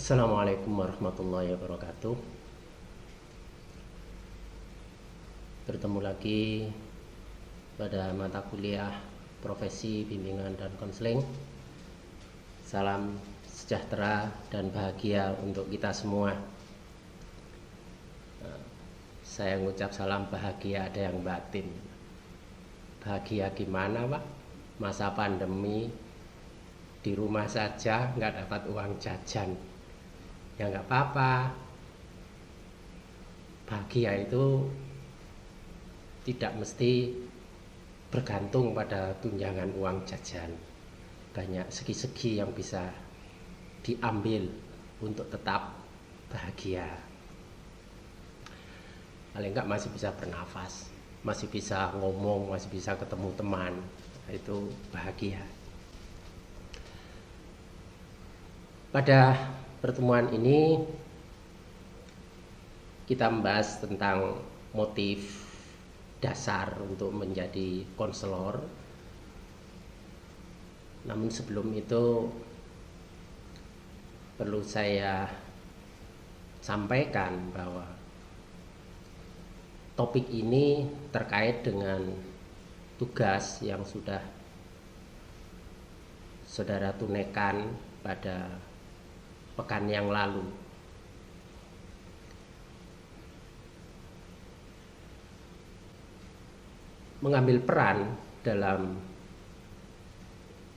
Assalamualaikum warahmatullahi wabarakatuh. Bertemu lagi pada mata kuliah profesi bimbingan dan konseling. Salam sejahtera dan bahagia untuk kita semua. Saya mengucap salam bahagia ada yang batin. Bahagia gimana, Pak? Masa pandemi di rumah saja nggak dapat uang jajan. Ya nggak apa-apa. Bahagia itu tidak mesti bergantung pada tunjangan uang jajan. Banyak segi-segi yang bisa diambil untuk tetap bahagia. Paling enggak masih bisa bernafas, masih bisa ngomong, masih bisa ketemu teman. Itu bahagia. Pada pertemuan ini kita membahas tentang motif dasar untuk menjadi konselor. Namun sebelum itu perlu saya sampaikan bahwa topik ini terkait dengan tugas yang sudah saudara tunaikan pada pekan yang lalu. Mengambil peran dalam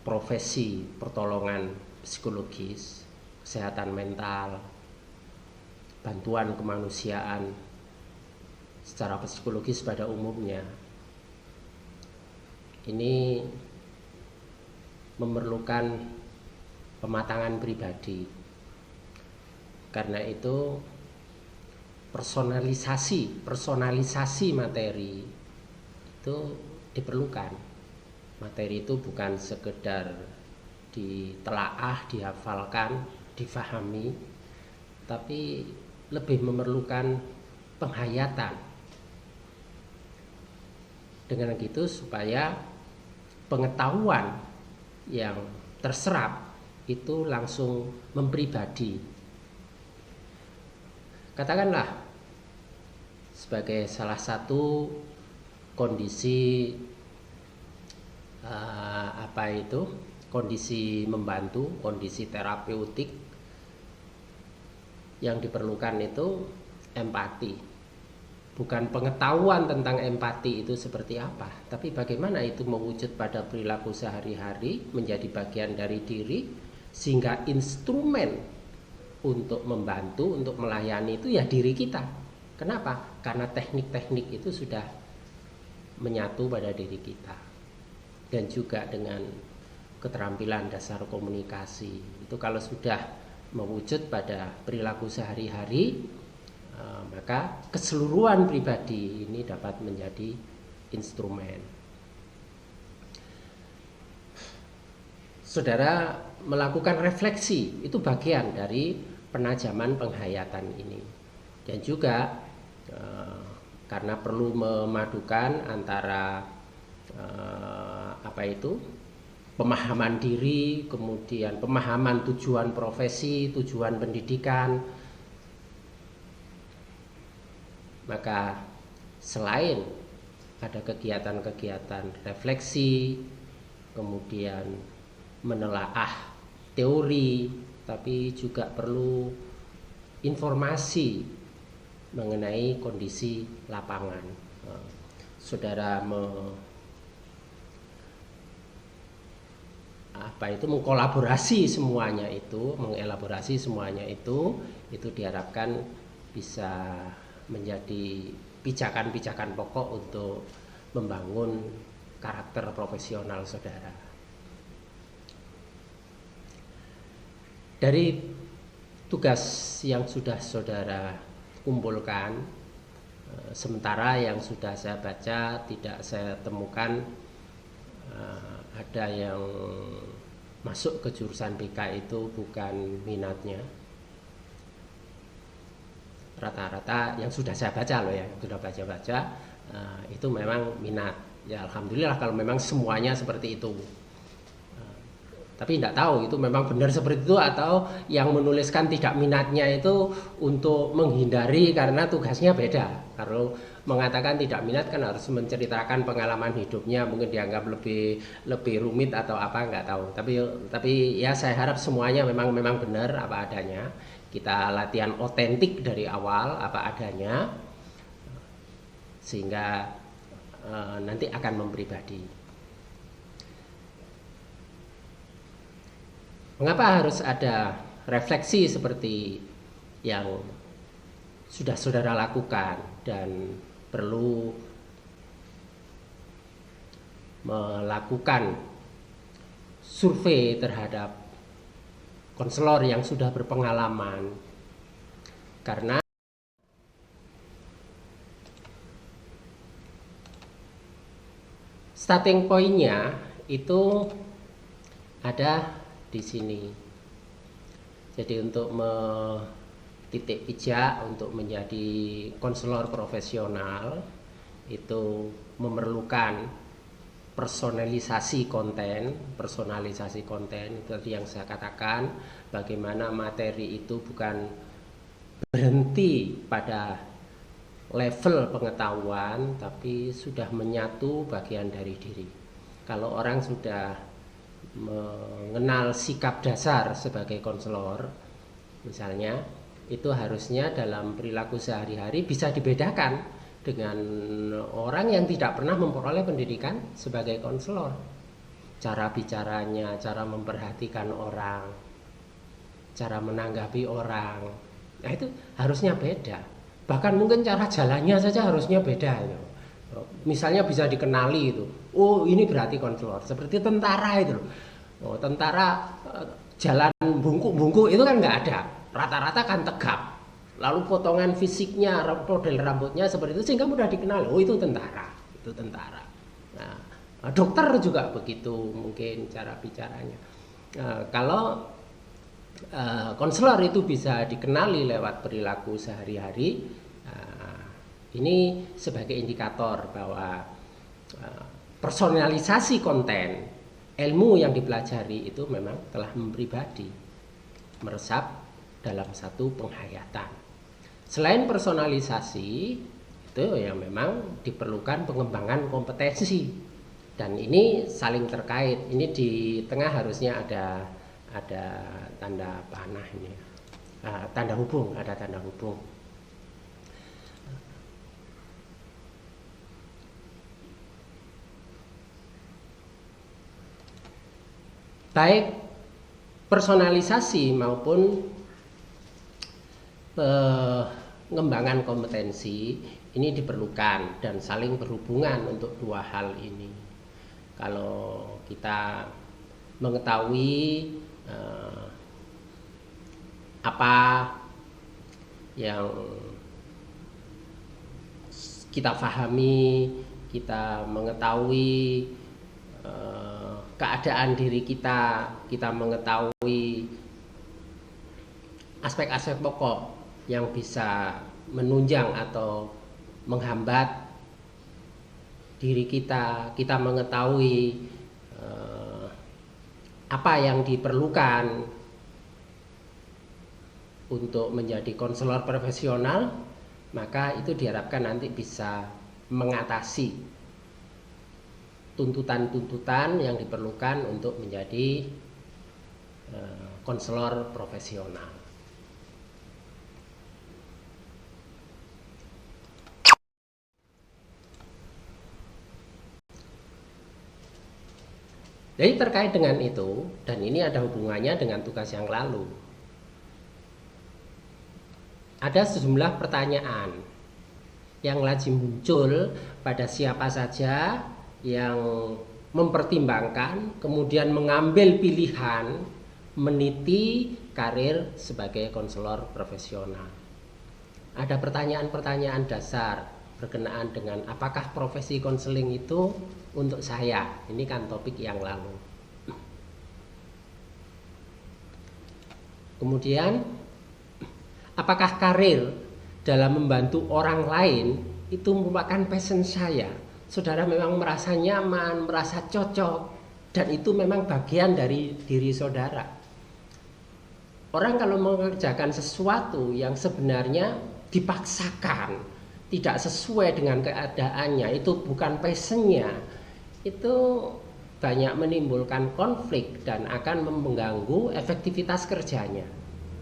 profesi pertolongan psikologis, kesehatan mental, bantuan kemanusiaan secara psikologis pada umumnya. Ini memerlukan pematangan pribadi. Karena itu personalisasi materi itu diperlukan. Materi itu bukan sekedar ditelaah, dihafalkan, difahami, tapi lebih memerlukan penghayatan. Dengan gitu supaya pengetahuan yang terserap itu langsung mempribadi. Katakanlah sebagai salah satu kondisi kondisi membantu, kondisi terapeutik yang diperlukan itu empati. Bukan pengetahuan tentang empati itu seperti apa, tapi bagaimana itu mewujud pada perilaku sehari-hari, menjadi bagian dari diri, sehingga instrumen untuk membantu, untuk melayani itu ya diri kita. Kenapa? Karena teknik-teknik itu sudah menyatu pada diri kita. Dan juga dengan keterampilan dasar komunikasi. Itu kalau sudah mewujud pada perilaku sehari-hari, maka keseluruhan pribadi ini dapat menjadi instrumen. Saudara melakukan refleksi, itu bagian dari penajaman penghayatan ini. Dan juga karena perlu memadukan antara pemahaman diri, kemudian pemahaman tujuan profesi, tujuan pendidikan. Maka selain ada kegiatan-kegiatan refleksi, kemudian menelaah teori, tapi juga perlu informasi mengenai kondisi lapangan. Saudara mengelaborasi semuanya itu diharapkan bisa menjadi pijakan-pijakan pokok untuk membangun karakter profesional saudara. Dari tugas yang sudah saudara kumpulkan, sementara yang sudah saya baca tidak saya temukan ada yang masuk ke jurusan BK itu bukan minatnya. Rata-rata yang sudah saya baca itu memang minat. Ya alhamdulillah kalau memang semuanya seperti itu. Tapi tidak tahu itu memang benar seperti itu atau yang menuliskan tidak minatnya itu untuk menghindari karena tugasnya beda. Kalau mengatakan tidak minat kan harus menceritakan pengalaman hidupnya, mungkin dianggap lebih lebih rumit atau apa nggak tahu. Tapi ya saya harap semuanya memang benar apa adanya. Kita latihan otentik dari awal apa adanya sehingga nanti akan mempribadi. Mengapa harus ada refleksi seperti yang sudah saudara lakukan dan perlu melakukan survei terhadap konselor yang sudah berpengalaman? Karena starting point-nya itu ada di sini. Jadi untuk titik pijak untuk menjadi konselor profesional itu memerlukan personalisasi konten itu tadi yang saya katakan, bagaimana materi itu bukan berhenti pada level pengetahuan tapi sudah menyatu bagian dari diri. Kalau orang sudah mengenal sikap dasar sebagai konselor misalnya, itu harusnya dalam perilaku sehari-hari bisa dibedakan dengan orang yang tidak pernah memperoleh pendidikan sebagai konselor. Cara bicaranya, cara memperhatikan orang, cara menanggapi orang, nah itu harusnya beda. Bahkan mungkin cara jalannya saja harusnya beda itu. Misalnya bisa dikenali itu, oh ini berarti konselor, seperti tentara itu. Oh, tentara jalan bungkuk-bungkuk itu kan nggak ada, rata-rata kan tegap. Lalu potongan fisiknya, model rambutnya seperti itu sehingga mudah dikenal. Oh itu tentara, itu tentara. Nah, dokter juga begitu mungkin cara bicaranya. Kalau konselor itu bisa dikenali lewat perilaku sehari-hari. Ini sebagai indikator bahwa personalisasi konten, ilmu yang dipelajari itu memang telah mempribadi, meresap dalam satu penghayatan. Selain personalisasi, itu yang memang diperlukan pengembangan kompetensi. Dan ini saling terkait. Ini di tengah harusnya ada tanda panah ini. Tanda hubung, ada tanda hubung. Baik personalisasi maupun pengembangan kompetensi ini diperlukan dan saling berhubungan untuk dua hal ini. Kalau kita mengetahui apa yang kita pahami, kita mengetahui keadaan diri kita mengetahui aspek-aspek pokok yang bisa menunjang atau menghambat diri kita mengetahui apa yang diperlukan untuk menjadi konselor profesional, maka itu diharapkan nanti bisa mengatasi tuntutan-tuntutan yang diperlukan untuk menjadi konselor profesional. Jadi terkait dengan itu, dan ini ada hubungannya dengan tugas yang lalu, ada sejumlah pertanyaan yang lazim muncul pada siapa saja yang mempertimbangkan kemudian mengambil pilihan meniti karir sebagai konselor profesional. Ada pertanyaan-pertanyaan dasar berkenaan dengan apakah profesi konseling itu untuk saya. Ini kan topik yang lalu. Kemudian apakah karir dalam membantu orang lain itu merupakan passion saya? Saudara memang merasa nyaman, merasa cocok Dan itu memang bagian dari diri saudara. Orang kalau mengerjakan sesuatu yang sebenarnya dipaksakan, tidak sesuai dengan keadaannya, itu bukan passionnya, itu banyak menimbulkan konflik dan akan mengganggu efektivitas kerjanya.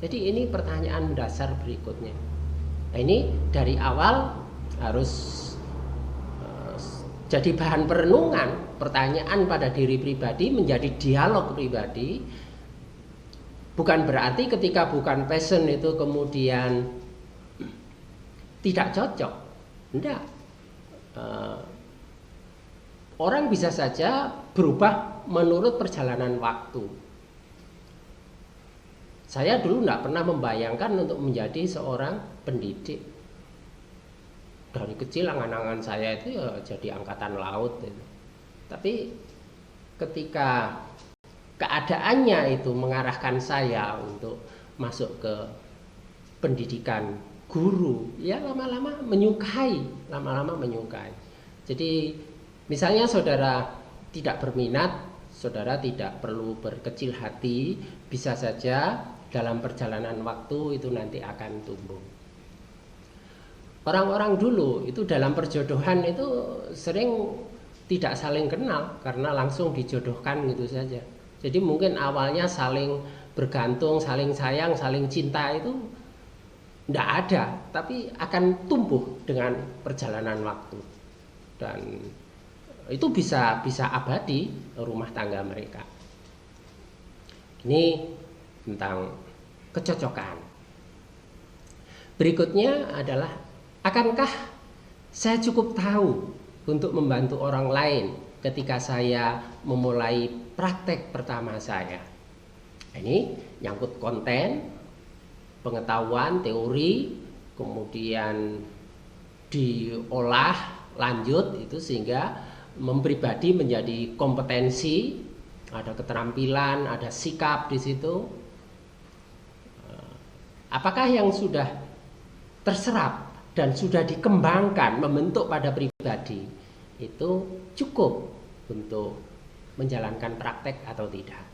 Jadi ini pertanyaan dasar berikutnya. Nah, ini dari awal harus jadi bahan perenungan. Pertanyaan pada diri pribadi menjadi dialog pribadi. Bukan berarti ketika bukan passion itu kemudian tidak cocok. Tidak. Orang bisa saja berubah menurut perjalanan waktu. Saya dulu tidak pernah membayangkan untuk menjadi seorang pendidik. Dari kecil angan-angan saya itu ya jadi angkatan laut. Tapi ketika keadaannya itu mengarahkan saya untuk masuk ke pendidikan guru, ya lama-lama menyukai. Jadi misalnya saudara tidak berminat, saudara tidak perlu berkecil hati, bisa saja dalam perjalanan waktu itu nanti akan tumbuh. Orang-orang dulu itu dalam perjodohan itu sering tidak saling kenal karena langsung dijodohkan gitu saja. Jadi mungkin awalnya saling bergantung, saling sayang, saling cinta itu tidak ada, tapi akan tumbuh dengan perjalanan waktu. Dan itu bisa abadi rumah tangga mereka. Ini tentang kecocokan. Berikutnya adalah, akankah saya cukup tahu untuk membantu orang lain ketika saya memulai praktek pertama saya? Ini nyangkut konten, pengetahuan, teori, kemudian diolah lanjut itu sehingga mempribadi menjadi kompetensi, ada keterampilan, ada sikap di situ. Apakah yang sudah terserap dan sudah dikembangkan membentuk pada pribadi itu cukup untuk menjalankan praktek atau tidak?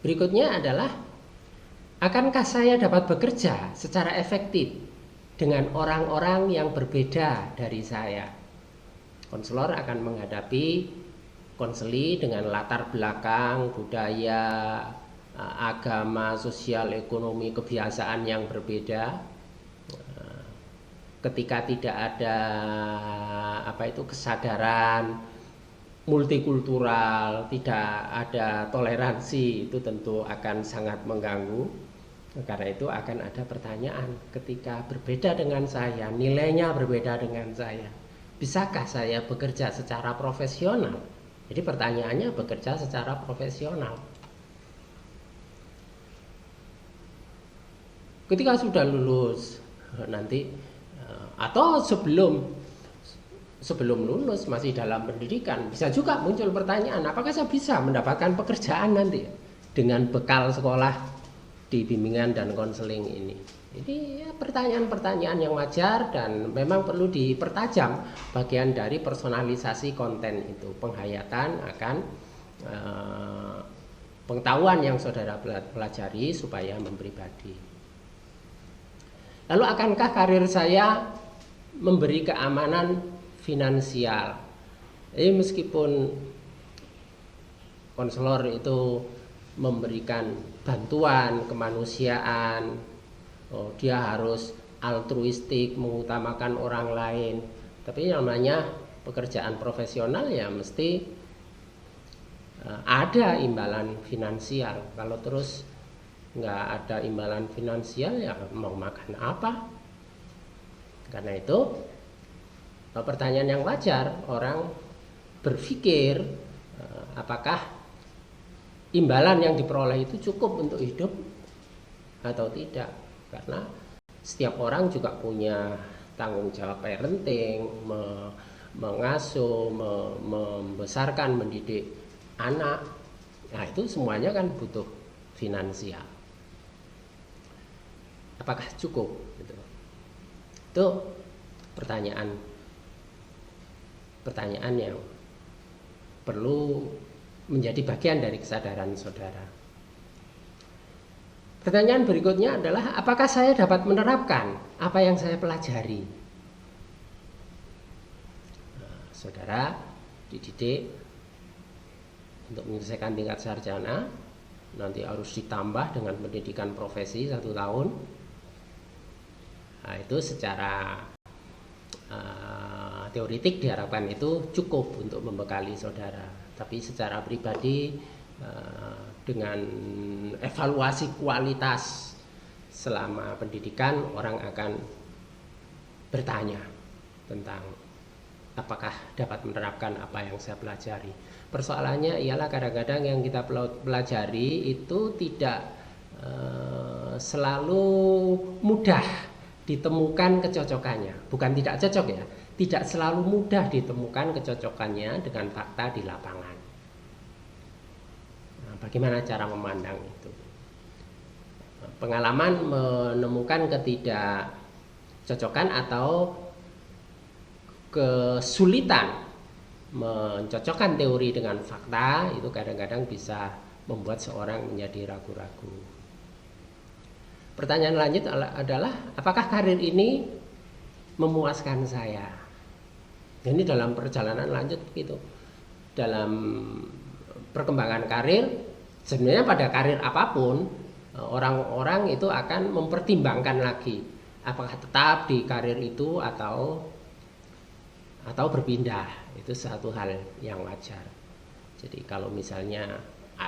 Berikutnya adalah, akankah saya dapat bekerja secara efektif dengan orang-orang yang berbeda dari saya? Konselor akan menghadapi konseli dengan latar belakang, budaya, agama, sosial, ekonomi, kebiasaan yang berbeda. Ketika tidak ada kesadaran multikultural, tidak ada toleransi, itu tentu akan sangat mengganggu. Karena itu akan ada pertanyaan, ketika berbeda dengan saya, nilainya berbeda dengan saya, bisakah saya bekerja secara profesional? Jadi pertanyaannya bekerja secara profesional. Ketika sudah lulus nanti, atau sebelum lulus masih dalam pendidikan, bisa juga muncul pertanyaan, apakah saya bisa mendapatkan pekerjaan nanti dengan bekal sekolah di bimbingan dan konseling ini? Ini ya, pertanyaan-pertanyaan yang wajar dan memang perlu dipertajam, bagian dari personalisasi konten itu, penghayatan akan pengetahuan yang saudara pelajari supaya mempribadi. Lalu akankah karir saya memberi keamanan finansial? Jadi meskipun konselor itu memberikan bantuan kemanusiaan, dia harus altruistik, mengutamakan orang lain, tapi namanya pekerjaan profesional ya mesti ada imbalan finansial. Kalau terus nggak ada imbalan finansial, ya mau makan apa? Karena itu pertanyaan yang wajar, orang berpikir apakah imbalan yang diperoleh itu cukup untuk hidup atau tidak. Karena setiap orang juga punya tanggung jawab parenting, mengasuh, membesarkan, mendidik anak. Nah itu semuanya kan butuh finansial. Apakah cukup? Itu pertanyaan pertanyaan yang perlu menjadi bagian dari kesadaran saudara. Pertanyaan berikutnya adalah, apakah saya dapat menerapkan apa yang saya pelajari? Nah, saudara dididik untuk menyelesaikan tingkat sarjana, nanti harus ditambah dengan pendidikan profesi 1 tahun. Nah, itu secara teoritik diharapkan itu cukup untuk membekali saudara. Tapi secara pribadi, dengan evaluasi kualitas selama pendidikan, orang akan bertanya tentang apakah dapat menerapkan apa yang saya pelajari. Persoalannya ialah kadang-kadang yang kita pelajari itu tidak selalu mudah ditemukan kecocokannya. Bukan tidak cocok ya, tidak selalu mudah ditemukan kecocokannya dengan fakta di lapangan. Nah, bagaimana cara memandang itu? Pengalaman menemukan ketidakcocokan atau kesulitan mencocokkan teori dengan fakta itu kadang-kadang bisa membuat seorang menjadi ragu-ragu. Pertanyaan lanjut adalah, apakah karir ini memuaskan saya? Ini dalam perjalanan lanjut begitu. Dalam perkembangan karir, sebenarnya pada karir apapun, orang-orang itu akan mempertimbangkan lagi apakah tetap di karir itu atau berpindah. Itu satu hal yang wajar. Jadi kalau misalnya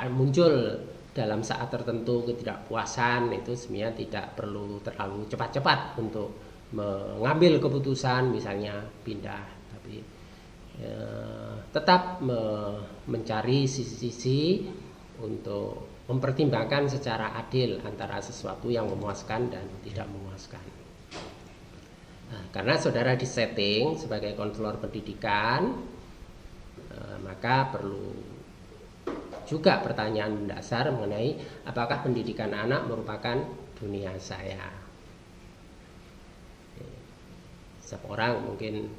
muncul dalam saat tertentu ketidakpuasan, itu sebenarnya tidak perlu terlalu cepat-cepat untuk mengambil keputusan misalnya pindah, tapi tetap mencari sisi-sisi untuk mempertimbangkan secara adil antara sesuatu yang memuaskan dan tidak memuaskan. Nah, karena saudara disetting sebagai konselor pendidikan, maka perlu juga pertanyaan mendasar mengenai apakah pendidikan anak merupakan dunia saya. Setiap orang mungkin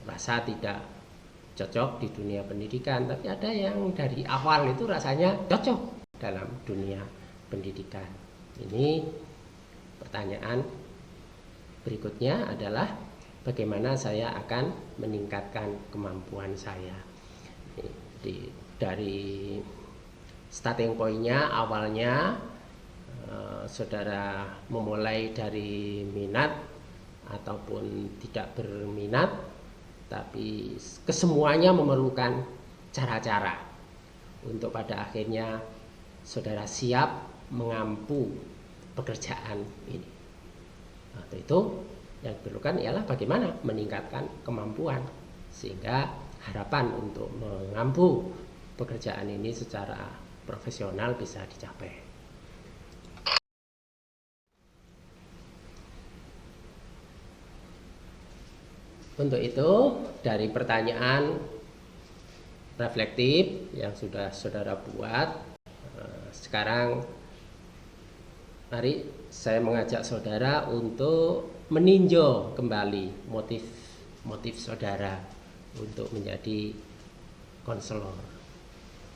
merasa tidak cocok di dunia pendidikan, tapi ada yang dari awal itu rasanya cocok dalam dunia pendidikan. Ini pertanyaan berikutnya adalah, bagaimana saya akan meningkatkan kemampuan saya. Dari starting point-nya awalnya, saudara memulai dari minat ataupun tidak berminat, tapi kesemuanya memerlukan cara-cara untuk pada akhirnya saudara siap mengampu pekerjaan ini. Nah, itu yang diperlukan ialah bagaimana meningkatkan kemampuan sehingga harapan untuk mengampu pekerjaan ini secara profesional bisa dicapai. Untuk itu, dari pertanyaan reflektif yang sudah saudara buat, sekarang mari saya mengajak saudara untuk meninjau kembali motif saudara untuk menjadi konselor.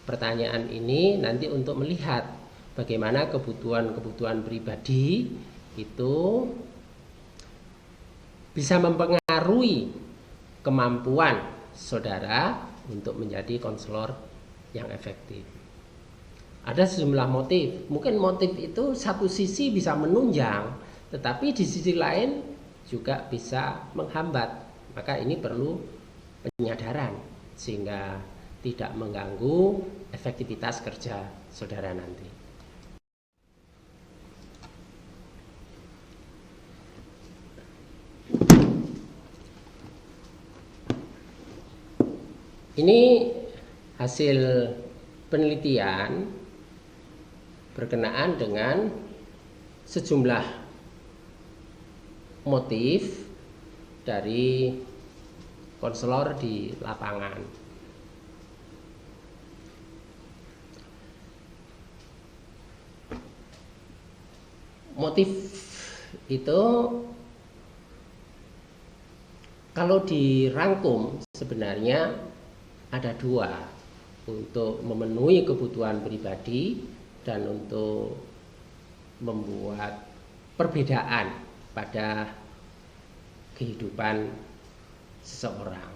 Pertanyaan ini nanti untuk melihat bagaimana kebutuhan-kebutuhan pribadi itu bisa mempengaruhi kemampuan saudara untuk menjadi konselor yang efektif. Ada sejumlah motif. Mungkin motif itu satu sisi bisa menunjang, tetapi di sisi lain juga bisa menghambat. Maka ini perlu penyadaran sehingga tidak mengganggu efektivitas kerja saudara nanti. Ini hasil penelitian berkenaan dengan sejumlah motif dari konselor di lapangan. Motif itu Kalau dirangkum sebenarnya ada dua, untuk memenuhi kebutuhan pribadi dan untuk membuat perbedaan pada kehidupan seseorang.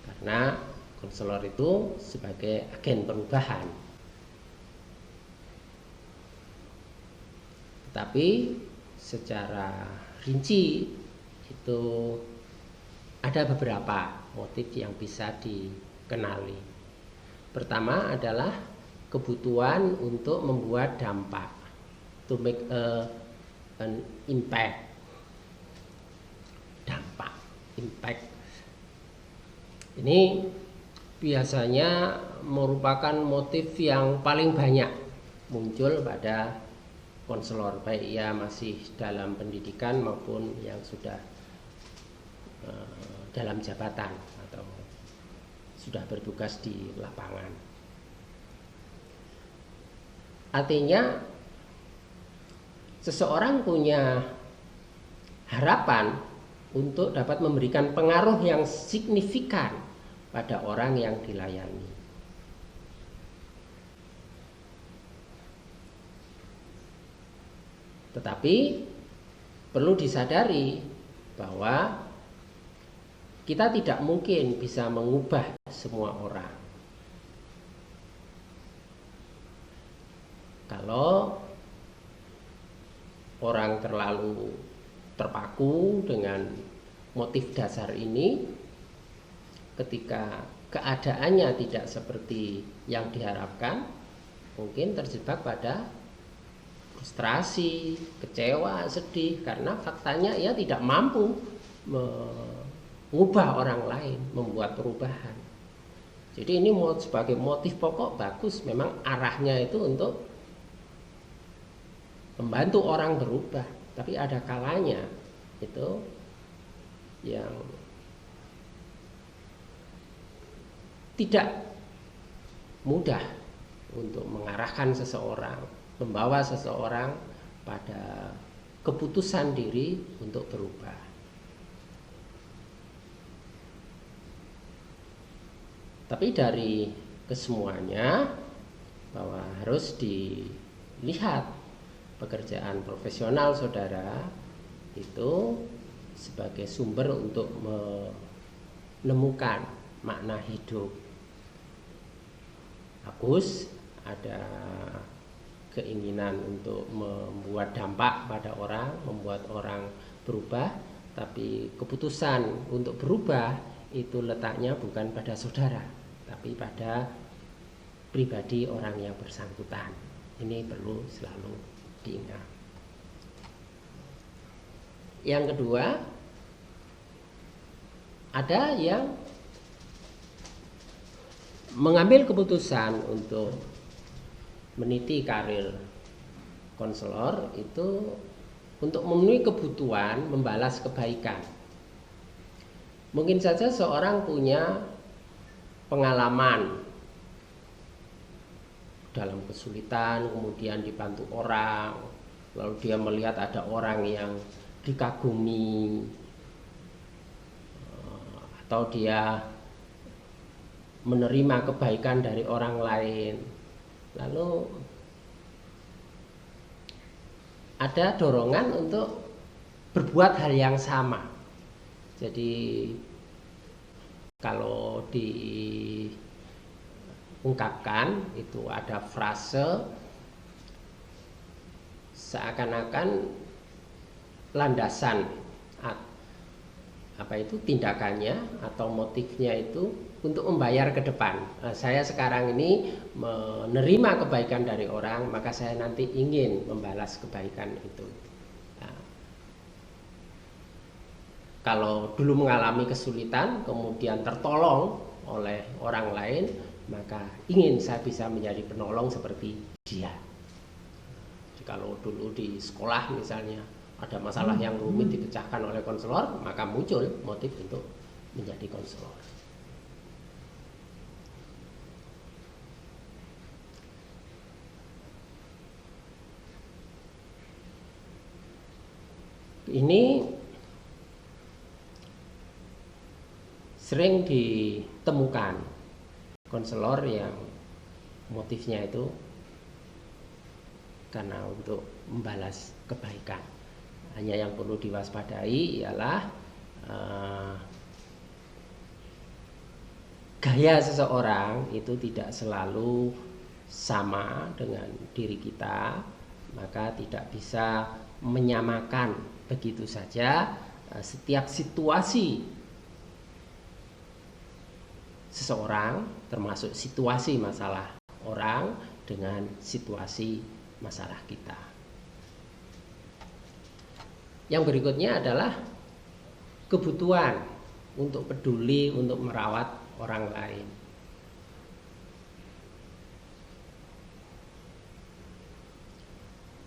Karena konselor itu sebagai agen perubahan. Tetapi secara rinci itu ada beberapa motif yang bisa dikenali. Pertama adalah kebutuhan untuk membuat dampak, to make an impact. Dampak, impact. Ini biasanya merupakan motif yang paling banyak muncul pada konselor, baik ia masih dalam pendidikan maupun yang sudah dalam jabatan atau sudah bertugas di lapangan. Artinya seseorang punya harapan untuk dapat memberikan pengaruh yang signifikan pada orang yang dilayani. Tetapi perlu disadari bahwa kita tidak mungkin bisa mengubah semua orang. Kalau orang terlalu terpaku dengan motif dasar ini, ketika keadaannya tidak seperti yang diharapkan, mungkin terjebak pada frustrasi, kecewa, sedih, karena faktanya ia tidak mampu mengubah orang lain, membuat perubahan. Jadi ini sebagai motif pokok bagus, memang arahnya itu untuk membantu orang berubah, tapi ada kalanya itu yang tidak mudah untuk mengarahkan seseorang, membawa seseorang pada keputusan diri untuk berubah. Tapi dari kesemuanya bahwa harus dilihat pekerjaan profesional saudara itu sebagai sumber untuk menemukan makna hidup. Bagus, ada keinginan untuk membuat dampak pada orang, membuat orang berubah, tapi keputusan untuk berubah itu letaknya bukan pada saudara, tapi pada pribadi orang yang bersangkutan. Ini perlu selalu diingat. Yang kedua, ada yang mengambil keputusan untuk meniti karir konselor itu untuk memenuhi kebutuhan membalas kebaikan. Mungkin saja seorang punya pengalaman dalam kesulitan, kemudian dibantu orang, lalu dia melihat ada orang yang dikagumi, atau dia menerima kebaikan dari orang lain, lalu ada dorongan untuk berbuat hal yang sama. Jadi kalau diungkapkan itu ada frase seakan-akan landasan tindakannya atau motifnya itu untuk membayar ke depan. Saya sekarang ini menerima kebaikan dari orang, maka saya nanti ingin membalas kebaikan itu. Kalau dulu mengalami kesulitan kemudian tertolong oleh orang lain, maka ingin saya bisa menjadi penolong seperti dia. Jadi kalau dulu di sekolah misalnya ada masalah yang rumit dipecahkan oleh konselor, maka muncul motif untuk menjadi konselor. ini sering ditemukan konselor yang motifnya itu karena untuk membalas kebaikan. Hanya yang perlu diwaspadai ialah gaya seseorang itu tidak selalu sama dengan diri kita, maka tidak bisa menyamakan begitu saja setiap situasi seseorang, termasuk situasi masalah orang dengan situasi masalah kita. Yang berikutnya adalah kebutuhan untuk peduli, untuk merawat orang lain.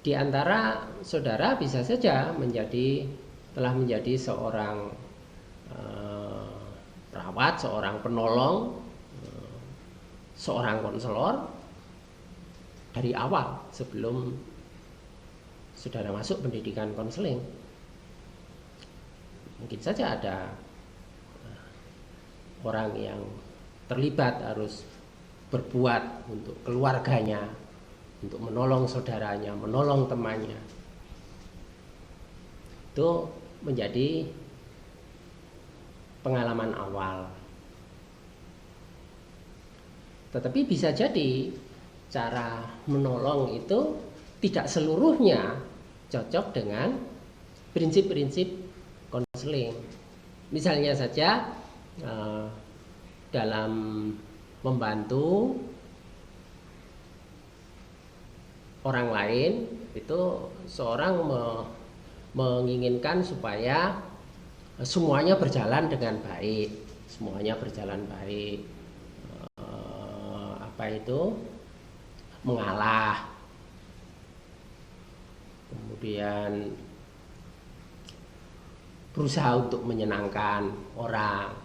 Di antara saudara bisa saja telah menjadi seorang perawat, seorang penolong, seorang konselor dari awal sebelum saudara masuk pendidikan konseling. Mungkin saja ada orang yang terlibat harus berbuat untuk keluarganya, untuk menolong saudaranya, menolong temannya. Itu menjadi pengalaman awal. Tetapi bisa jadi cara menolong itu tidak seluruhnya cocok dengan prinsip-prinsip konseling. Misalnya saja dalam membantu orang lain itu seorang menginginkan supaya semuanya berjalan dengan baik, mengalah, kemudian berusaha untuk menyenangkan orang.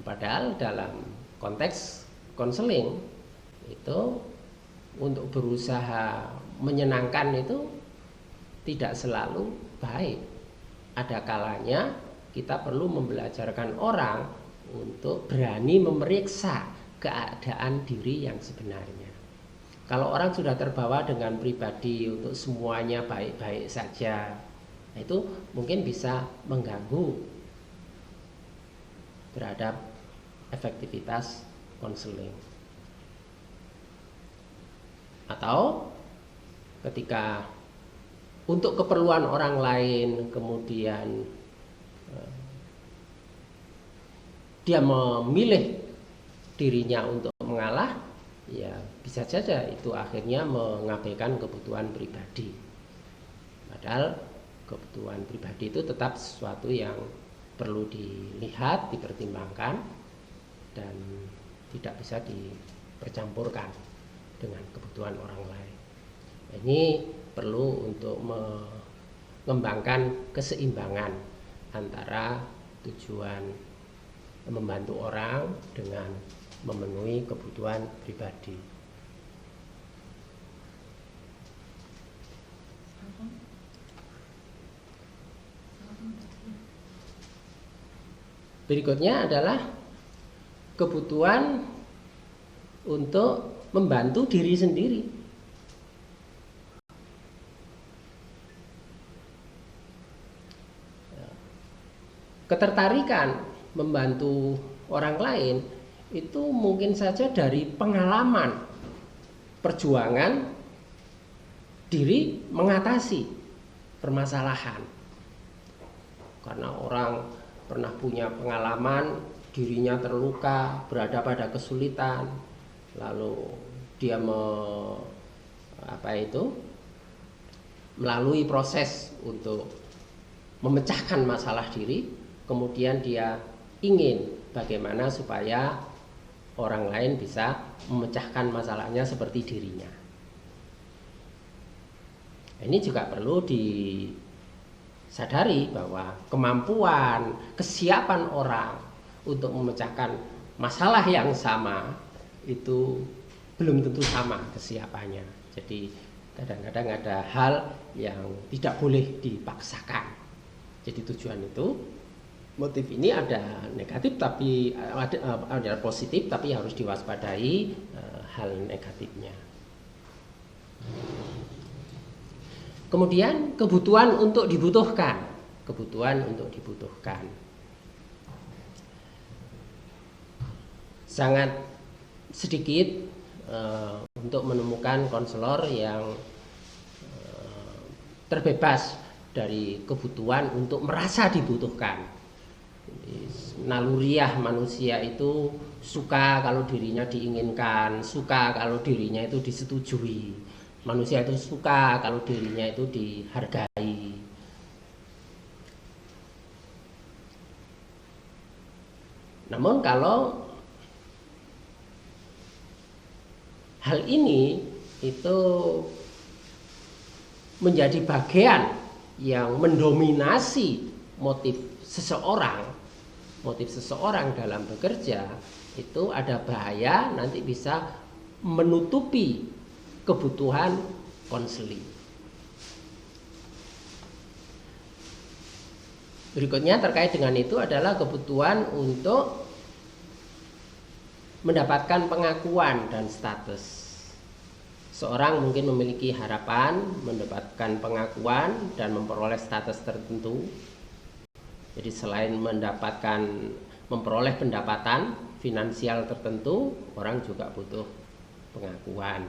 Padahal dalam konteks konseling itu untuk berusaha menyenangkan itu tidak selalu baik. Ada kalanya kita perlu membelajarkan orang untuk berani memeriksa keadaan diri yang sebenarnya. Kalau orang sudah terbawa dengan pribadi untuk semuanya baik-baik saja, itu mungkin bisa mengganggu terhadap efektivitas konseling. Atau ketika untuk keperluan orang lain kemudian dia memilih dirinya untuk mengalah, ya bisa saja itu akhirnya mengabaikan kebutuhan pribadi. Padahal kebutuhan pribadi itu tetap sesuatu yang perlu dilihat, dipertimbangkan, dan tidak bisa dipercampurkan dengan kebutuhan orang lain. Ini perlu untuk mengembangkan keseimbangan antara tujuan membantu orang dengan memenuhi kebutuhan pribadi. Berikutnya adalah kebutuhan untuk membantu diri sendiri. Ketertarikan membantu orang lain itu mungkin saja dari pengalaman perjuangan diri mengatasi permasalahan. Karena orang pernah punya pengalaman dirinya terluka, berada pada kesulitan, lalu dia melalui proses untuk memecahkan masalah diri, kemudian dia ingin bagaimana supaya orang lain bisa memecahkan masalahnya seperti dirinya. Ini juga perlu disadari bahwa kemampuan, kesiapan orang untuk memecahkan masalah yang sama itu belum tentu sama kesiapannya. Jadi Kadang-kadang ada hal yang tidak boleh dipaksakan. Jadi tujuan itu, motif ini ada negatif tapi ada positif, tapi harus diwaspadai hal negatifnya. Kemudian kebutuhan untuk dibutuhkan. Sangat sedikit untuk menemukan konselor yang terbebas dari kebutuhan untuk merasa dibutuhkan. Naluriah manusia itu suka kalau dirinya diinginkan, suka kalau dirinya itu disetujui. Manusia itu suka kalau dirinya itu dihargai. Namun kalau hal ini itu menjadi bagian yang mendominasi motif seseorang dalam bekerja, itu ada bahaya nanti bisa menutupi kebutuhan konseling. Berikutnya terkait dengan itu adalah kebutuhan untuk mendapatkan pengakuan dan status. Seorang mungkin memiliki harapan mendapatkan pengakuan dan memperoleh status tertentu. Jadi selain memperoleh pendapatan finansial tertentu, orang juga butuh pengakuan.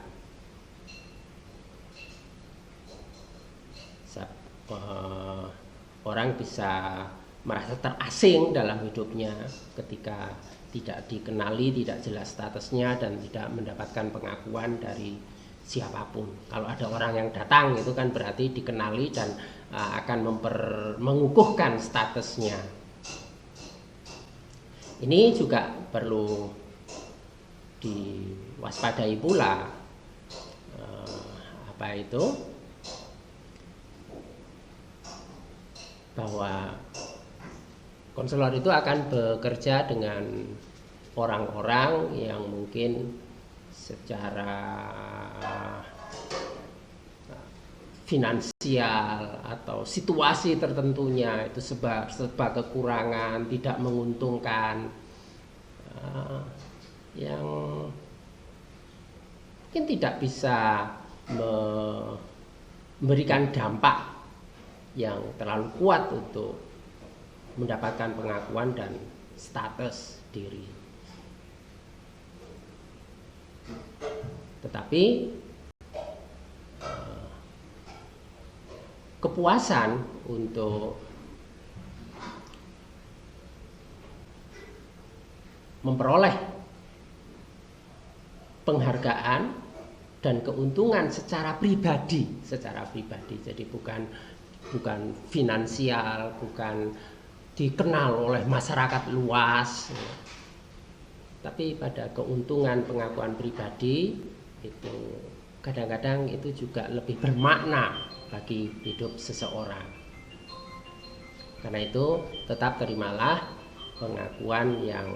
Orang bisa merasa terasing dalam hidupnya ketika tidak dikenali, tidak jelas statusnya, dan tidak mendapatkan pengakuan dari siapapun. Kalau ada orang yang datang itu kan berarti dikenali dan akan mengukuhkan statusnya. Ini juga perlu diwaspadai pula, bahwa konselor itu akan bekerja dengan orang-orang yang mungkin secara finansial atau situasi tertentunya itu serba kekurangan, tidak menguntungkan, yang mungkin tidak bisa memberikan dampak yang terlalu kuat untuk mendapatkan pengakuan dan status diri. Tetapi kepuasan untuk memperoleh penghargaan dan keuntungan secara pribadi, jadi bukan finansial, bukan dikenal oleh masyarakat luas, tapi pada keuntungan pengakuan pribadi itu kadang-kadang itu juga lebih bermakna bagi hidup seseorang. Karena itu tetap terimalah pengakuan yang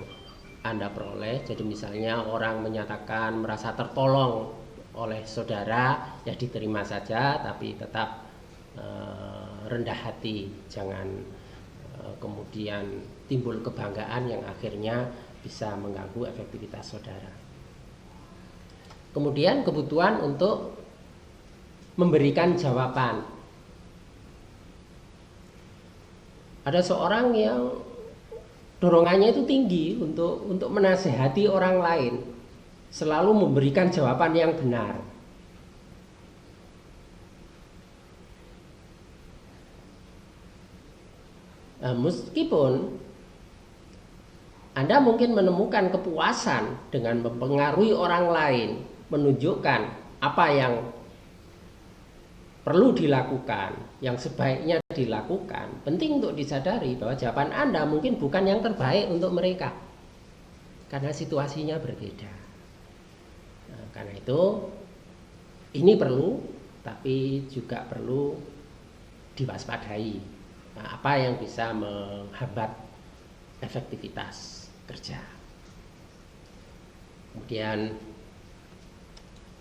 Anda peroleh. Jadi misalnya orang menyatakan merasa tertolong oleh saudara, ya diterima saja, tapi tetap rendah hati, jangan kemudian timbul kebanggaan yang akhirnya bisa mengganggu efektivitas saudara. Kemudian kebutuhan untuk memberikan jawaban. Ada seorang yang dorongannya itu tinggi untuk menasehati orang lain, selalu memberikan jawaban yang benar. Meskipun Anda mungkin menemukan kepuasan dengan mempengaruhi orang lain, menunjukkan apa yang perlu dilakukan, yang sebaiknya dilakukan, penting untuk disadari bahwa jawaban Anda mungkin bukan yang terbaik untuk mereka, karena situasinya berbeda. Karena itu ini perlu, tapi juga perlu diwaspadai. Apa yang bisa menghambat efektivitas kerja. Kemudian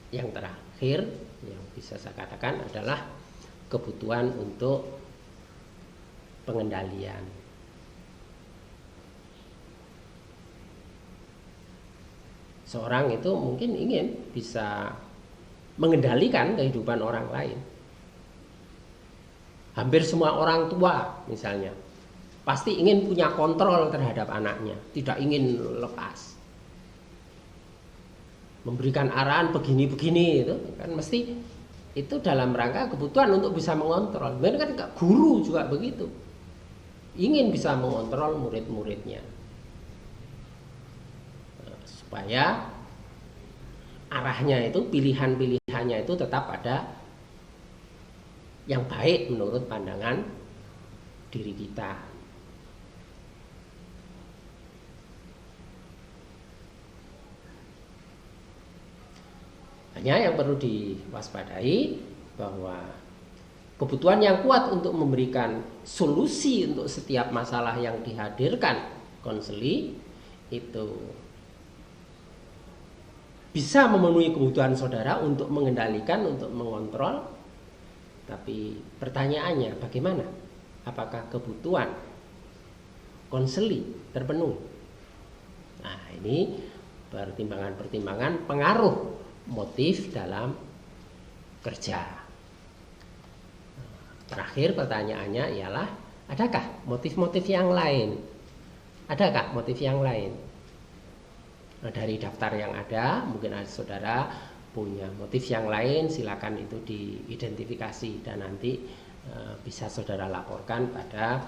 yang terakhir yang bisa saya katakan adalah kebutuhan untuk pengendalian. Seorang itu mungkin ingin bisa mengendalikan kehidupan orang lain. Hampir semua orang tua misalnya pasti ingin punya kontrol terhadap anaknya, tidak ingin lepas. Memberikan arahan begini-begini itu kan mesti itu dalam rangka kebutuhan untuk bisa mengontrol. Benar kan guru juga begitu. Ingin bisa mengontrol murid-muridnya. Supaya arahnya itu, pilihan-pilihannya itu tetap ada yang baik menurut pandangan diri kita. Hanya yang perlu diwaspadai bahwa kebutuhan yang kuat untuk memberikan solusi untuk setiap masalah yang dihadirkan konseli itu bisa memenuhi kebutuhan saudara untuk mengendalikan, untuk mengontrol. Tapi pertanyaannya bagaimana? Apakah kebutuhan konseli terpenuhi? Nah, ini pertimbangan-pertimbangan pengaruh motif dalam kerja. Terakhir pertanyaannya ialah, adakah motif-motif yang lain? Adakah motif yang lain? Nah, dari daftar yang ada, mungkin ada saudara punya motif yang lain, silakan itu diidentifikasi dan nanti bisa saudara laporkan pada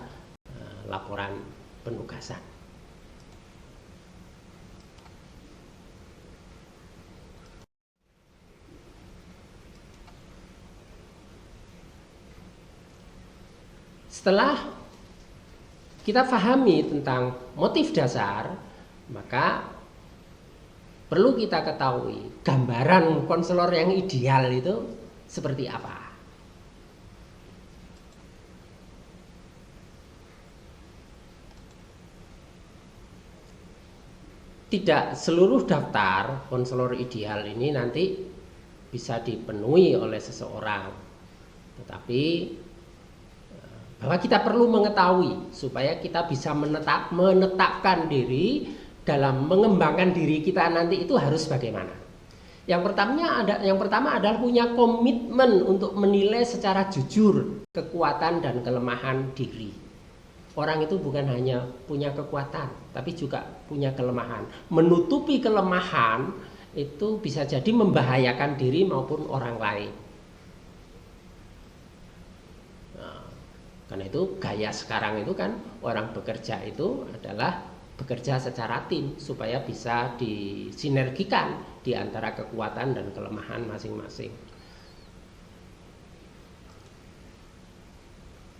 laporan penugasan. Setelah kita pahami tentang motif dasar, maka perlu kita ketahui gambaran konselor yang ideal itu seperti apa. Tidak seluruh daftar konselor ideal ini nanti bisa dipenuhi oleh seseorang, tetapi bahwa kita perlu mengetahui supaya kita bisa menetapkan diri dalam mengembangkan diri kita nanti itu harus bagaimana. Yang pertama adalah punya komitmen untuk menilai secara jujur kekuatan dan kelemahan diri. Orang itu bukan hanya punya kekuatan, tapi juga punya kelemahan. Menutupi kelemahan itu bisa jadi membahayakan diri maupun orang lain. Nah, karena itu gaya sekarang itu kan orang bekerja itu adalah bekerja secara tim supaya bisa disinergikan di antara kekuatan dan kelemahan masing-masing.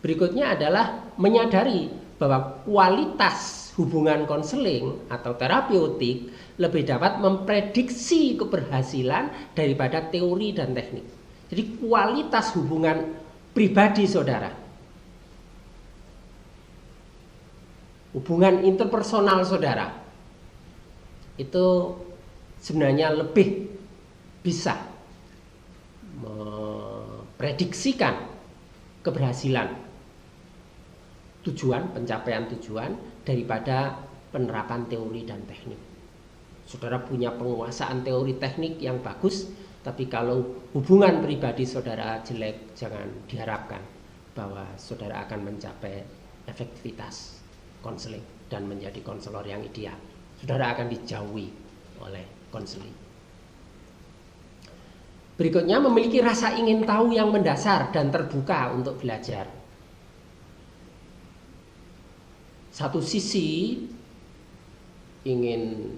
Berikutnya adalah menyadari bahwa kualitas hubungan konseling atau terapeutik lebih dapat memprediksi keberhasilan daripada teori dan teknik. Jadi kualitas hubungan pribadi saudara, hubungan interpersonal saudara itu sebenarnya lebih bisa memprediksikan keberhasilan pencapaian tujuan daripada penerapan teori dan teknik. Saudara punya penguasaan teori teknik yang bagus, tapi kalau hubungan pribadi saudara jelek, jangan diharapkan bahwa saudara akan mencapai efektivitas konseling dan menjadi konselor yang ideal. Saudara akan dijauhi oleh konseling. Berikutnya, memiliki rasa ingin tahu yang mendasar dan terbuka untuk belajar. Satu sisi ingin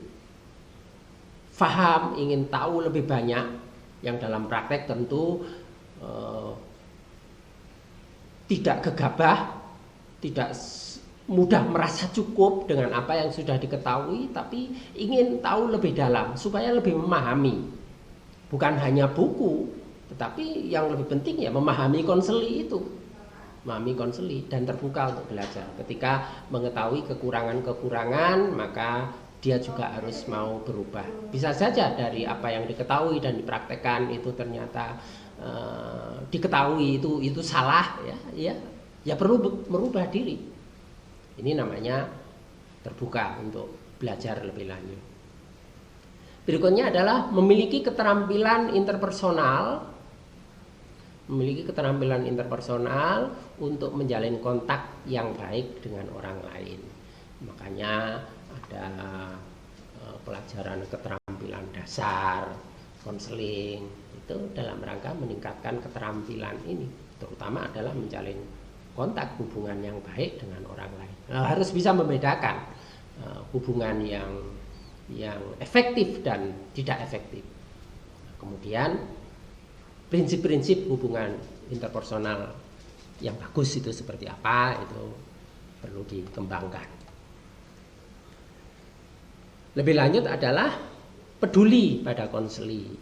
paham, ingin tahu lebih banyak, yang dalam praktek tentu tidak gegabah, tidak mudah merasa cukup dengan apa yang sudah diketahui, tapi ingin tahu lebih dalam supaya lebih memahami. Bukan hanya buku, tetapi yang lebih penting ya memahami konseli itu. Memahami konseli dan terbuka untuk belajar. Ketika mengetahui kekurangan-kekurangan, maka dia juga harus mau berubah. Bisa saja dari apa yang diketahui dan dipraktekkan itu ternyata diketahui itu salah, ya perlu merubah diri. Ini namanya terbuka untuk belajar lebih lanjut. Berikutnya adalah memiliki keterampilan interpersonal untuk menjalin kontak yang baik dengan orang lain. Makanya ada pelajaran keterampilan dasar, konseling, itu dalam rangka meningkatkan keterampilan ini, terutama adalah menjalin kontak hubungan yang baik dengan orang lain. Harus bisa membedakan hubungan yang efektif dan tidak efektif. Kemudian prinsip-prinsip hubungan interpersonal yang bagus itu seperti apa, itu perlu dikembangkan. Lebih lanjut adalah peduli pada konseli.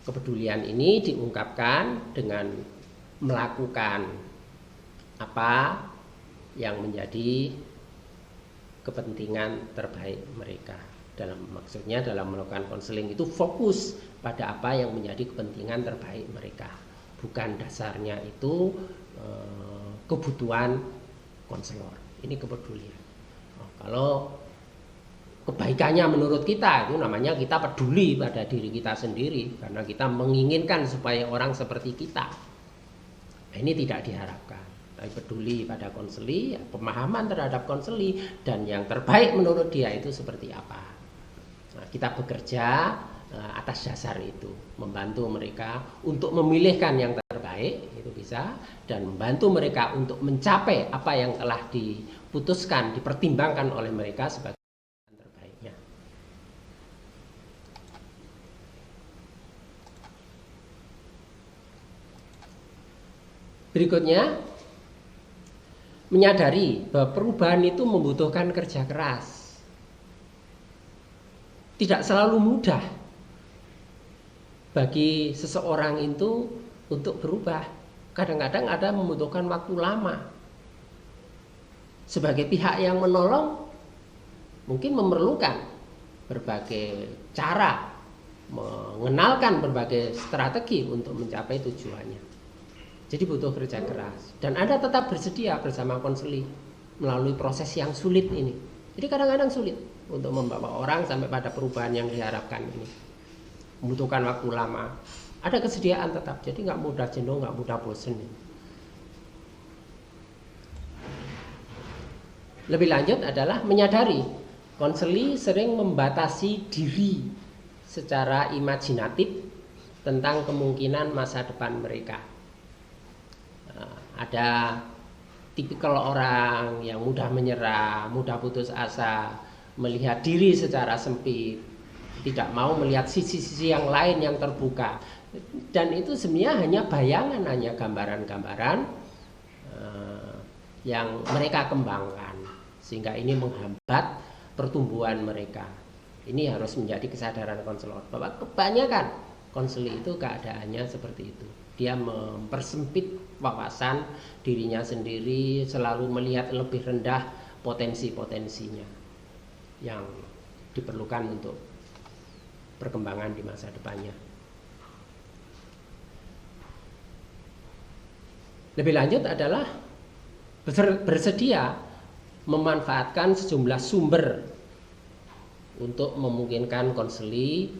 Kepedulian ini diungkapkan dengan melakukan apa yang menjadi kepentingan terbaik mereka. Maksudnya dalam melakukan konseling itu fokus pada apa yang menjadi kepentingan terbaik mereka. Bukan dasarnya itu kebutuhan konselor. Ini kepedulian. Kalau kebaikannya menurut kita, itu namanya kita peduli pada diri kita sendiri, karena kita menginginkan supaya orang seperti kita. Ini tidak diharapkan. Tapi peduli pada konseli, pemahaman terhadap konseli, dan yang terbaik menurut dia itu seperti apa. Nah, kita bekerja atas dasar itu, membantu mereka untuk memilihkan yang terbaik, itu bisa, dan membantu mereka untuk mencapai apa yang telah diputuskan, dipertimbangkan oleh mereka sebagai yang terbaiknya. Berikutnya, menyadari bahwa perubahan itu membutuhkan kerja keras. Tidak selalu mudah bagi seseorang itu untuk berubah. Kadang-kadang ada membutuhkan waktu lama. Sebagai pihak yang menolong, mungkin memerlukan berbagai cara, mengenalkan berbagai strategi untuk mencapai tujuannya. Jadi butuh kerja keras. Dan Anda tetap bersedia bersama konseli melalui proses yang sulit ini. Jadi kadang-kadang sulit untuk membawa orang sampai pada perubahan yang diharapkan ini. Membutuhkan waktu lama. Ada kesediaan tetap, jadi nggak mudah jenuh, nggak mudah bosan. Lebih lanjut adalah menyadari konseli sering membatasi diri secara imajinatif tentang kemungkinan masa depan mereka. Ada tipikal orang yang mudah menyerah, mudah putus asa, melihat diri secara sempit, tidak mau melihat sisi-sisi yang lain yang terbuka. Dan itu sebenarnya hanya bayangan, hanya gambaran-gambaran yang mereka kembangkan, sehingga ini menghambat pertumbuhan mereka. Ini harus menjadi kesadaran konselor bahwa kebanyakan konseli itu keadaannya seperti itu. Dia mempersempit wawasan dirinya sendiri, selalu melihat lebih rendah potensi-potensinya yang diperlukan untuk perkembangan di masa depannya. Lebih lanjut adalah bersedia memanfaatkan sejumlah sumber untuk memungkinkan konseli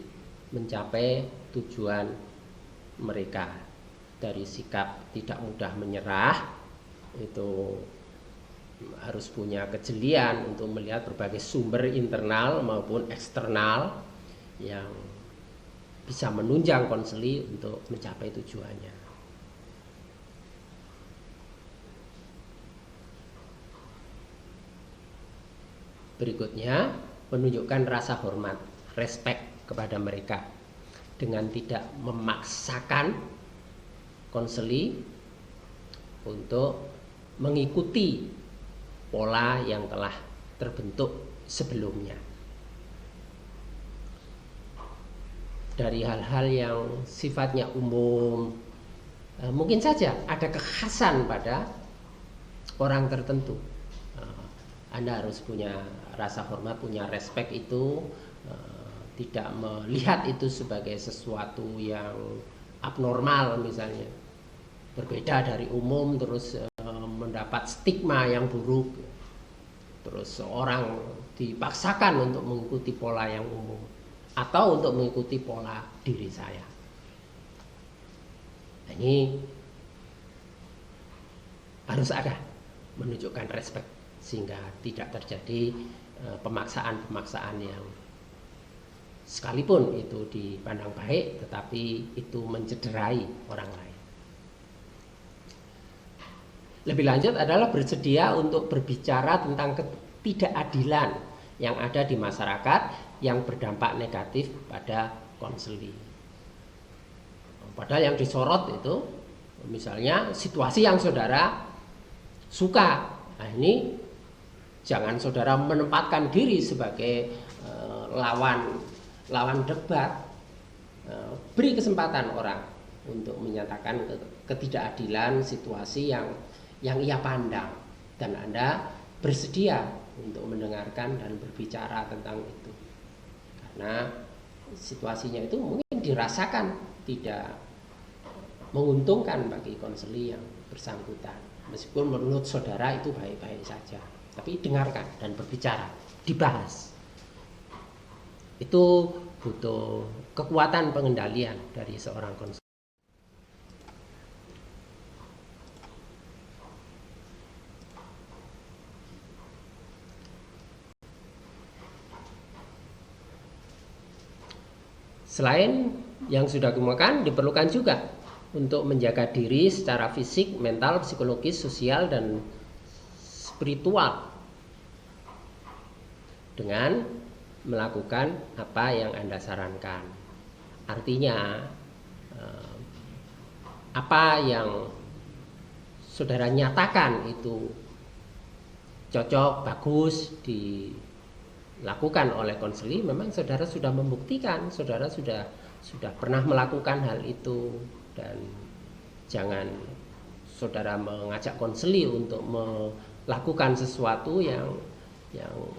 mencapai tujuan mereka. Dari sikap tidak mudah menyerah, itu harus punya kejelian untuk melihat berbagai sumber internal maupun eksternal yang bisa menunjang konseli untuk mencapai tujuannya. Berikutnya, menunjukkan rasa hormat, respect kepada mereka dengan tidak memaksakan konseli untuk mengikuti pola yang telah terbentuk sebelumnya. Dari hal-hal yang sifatnya umum, mungkin saja ada kekhasan pada orang tertentu. Anda harus punya rasa hormat, punya respect itu, tidak melihat itu sebagai sesuatu yang abnormal misalnya, berbeda dari umum, terus mendapat stigma yang buruk, terus seorang dipaksakan untuk mengikuti pola yang umum atau untuk mengikuti pola diri saya. Nah, ini harus ada menunjukkan respect sehingga tidak terjadi pemaksaan-pemaksaan yang sekalipun itu dipandang baik tetapi itu mencederai orang lain. Lebih lanjut adalah bersedia untuk berbicara tentang ketidakadilan yang ada di masyarakat yang berdampak negatif pada konseli. Padahal yang disorot itu misalnya situasi yang saudara suka. Nah, ini jangan saudara menempatkan diri sebagai lawan debat. Beri kesempatan orang untuk menyatakan ketidakadilan situasi yang ia pandang, dan Anda bersedia untuk mendengarkan dan berbicara tentang itu, karena situasinya itu mungkin dirasakan tidak menguntungkan bagi konseli yang bersangkutan, meskipun menurut saudara itu baik-baik saja, tapi dengarkan dan berbicara, dibahas. Itu butuh kekuatan pengendalian dari seorang konseli. Selain yang sudah kemukakan, diperlukan juga untuk menjaga diri secara fisik, mental, psikologis, sosial, dan spiritual dengan melakukan apa yang Anda sarankan. Artinya apa yang saudara nyatakan itu cocok, bagus dilakukan oleh konseli, memang saudara sudah membuktikan, saudara sudah pernah melakukan hal itu. Dan jangan saudara mengajak konseli untuk melakukan sesuatu yang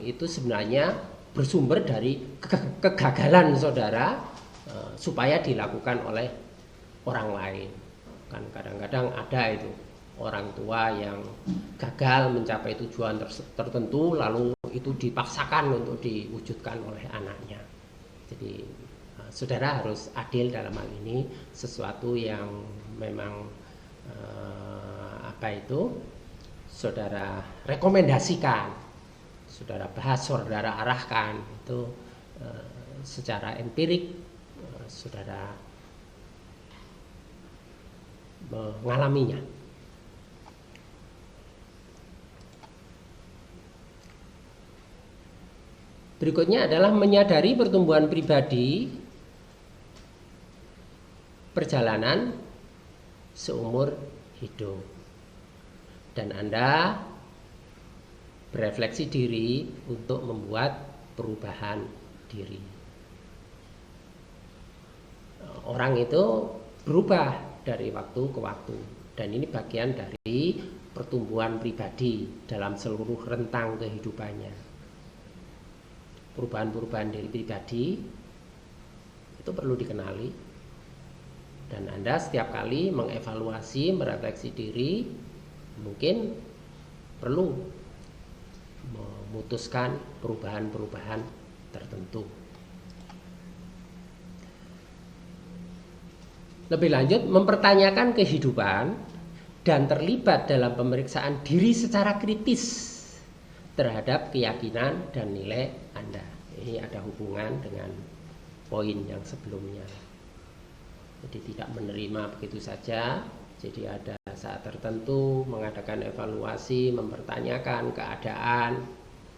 itu sebenarnya bersumber dari kegagalan saudara supaya dilakukan oleh orang lain. Kan kadang-kadang ada itu orang tua yang gagal mencapai tujuan tertentu, lalu itu dipaksakan untuk diwujudkan oleh anaknya. Jadi saudara harus adil dalam hal ini. Sesuatu yang memang saudara rekomendasikan, saudara bahas, saudara arahkan, itu secara empirik saudara mengalaminya. Berikutnya adalah menyadari pertumbuhan pribadi perjalanan seumur hidup, dan Anda berefleksi diri untuk membuat perubahan diri. Orang itu berubah dari waktu ke waktu, dan ini bagian dari pertumbuhan pribadi dalam seluruh rentang kehidupannya. Perubahan-perubahan dari pribadi itu perlu dikenali, dan Anda setiap kali mengevaluasi, merefleksi diri, mungkin perlu memutuskan perubahan-perubahan tertentu. Lebih lanjut, mempertanyakan kehidupan dan terlibat dalam pemeriksaan diri secara kritis terhadap keyakinan dan nilai Anda. Ini ada hubungan dengan poin yang sebelumnya. Jadi tidak menerima begitu saja. Jadi ada saat tertentu mengadakan evaluasi, mempertanyakan keadaan,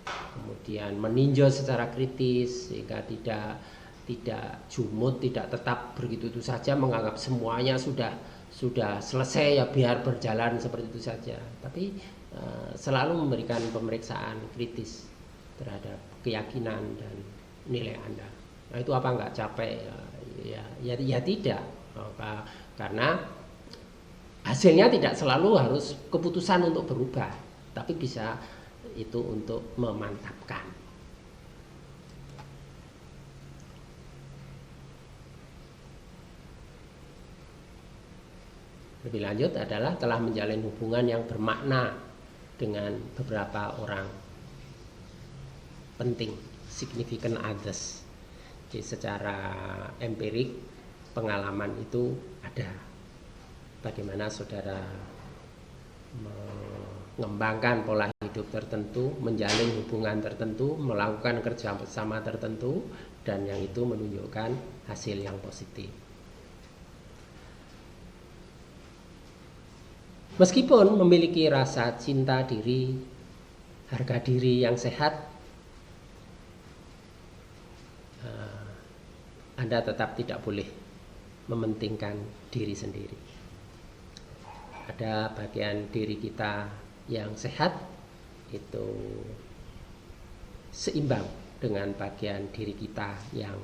kemudian meninjau secara kritis sehingga tidak jumut, tidak tetap begitu saja menganggap semuanya sudah selesai, ya biar berjalan seperti itu saja. Tapi selalu memberikan pemeriksaan kritis terhadap keyakinan dan nilai Anda. Nah, itu apa enggak capek? Ya tidak, karena hasilnya tidak selalu harus keputusan untuk berubah, tapi bisa itu untuk memantapkan. Lebih lanjut adalah telah menjalin hubungan yang bermakna dengan beberapa orang penting, significant others. Jadi secara empirik pengalaman itu ada. Bagaimana saudara mengembangkan pola hidup tertentu, menjalin hubungan tertentu, melakukan kerja bersama tertentu, dan yang itu menunjukkan hasil yang positif. Meskipun memiliki rasa cinta diri, harga diri yang sehat, Anda tetap tidak boleh mementingkan diri sendiri. Ada bagian diri kita yang sehat itu seimbang dengan bagian diri kita yang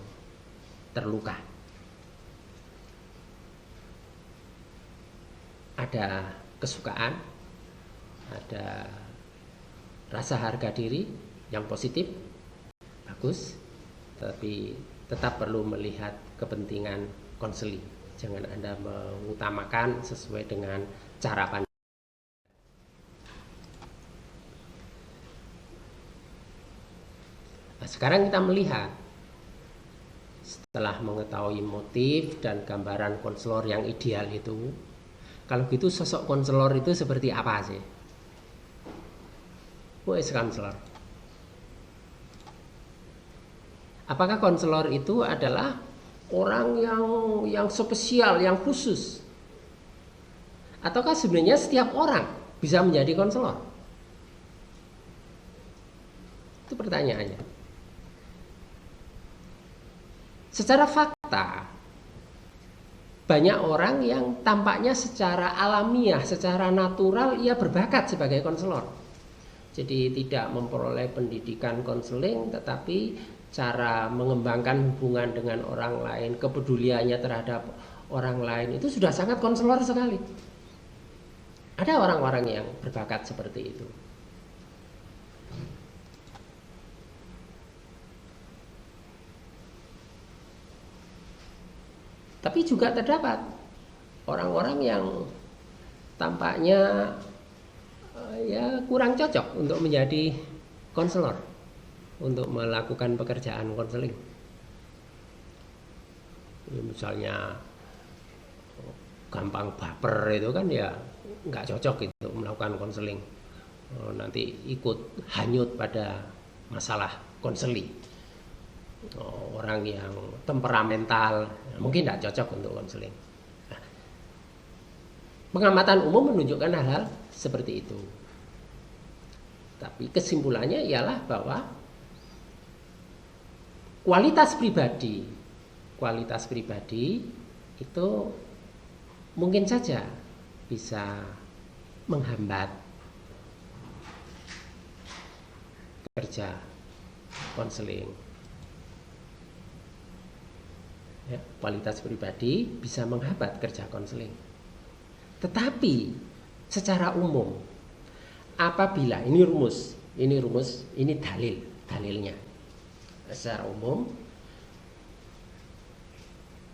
terluka. Ada kesukaan, ada rasa harga diri yang positif, bagus, tapi tetap perlu melihat kepentingan konseling. Jangan Anda mengutamakan sesuai dengan cara pandang. Nah, sekarang kita melihat setelah mengetahui motif dan gambaran konselor yang ideal itu, kalau gitu sosok konselor itu seperti apa sih? Who is counselor? Apakah konselor itu adalah orang yang spesial, yang khusus? Ataukah sebenarnya setiap orang bisa menjadi konselor? Itu pertanyaannya. Secara fakta, banyak orang yang tampaknya secara alamiah, secara natural ia berbakat sebagai konselor. Jadi tidak memperoleh pendidikan konseling, tetapi cara mengembangkan hubungan dengan orang lain, kepeduliannya terhadap orang lain itu sudah sangat konselor sekali. Ada orang-orang yang berbakat seperti itu. Tapi juga terdapat orang-orang yang tampaknya ya kurang cocok untuk menjadi konselor, untuk melakukan pekerjaan konseling. Misalnya gampang baper itu kan ya nggak cocok untuk melakukan konseling. Nanti ikut hanyut pada masalah konseling. Orang yang temperamental mungkin tidak cocok untuk konseling. Nah, pengamatan umum menunjukkan hal-hal seperti itu. Tapi kesimpulannya ialah bahwa kualitas pribadi itu mungkin saja bisa menghambat kerja konseling. Ya, kualitas pribadi bisa menghambat kerja konseling. Tetapi secara umum, apabila ini rumus, ini dalilnya. Secara umum,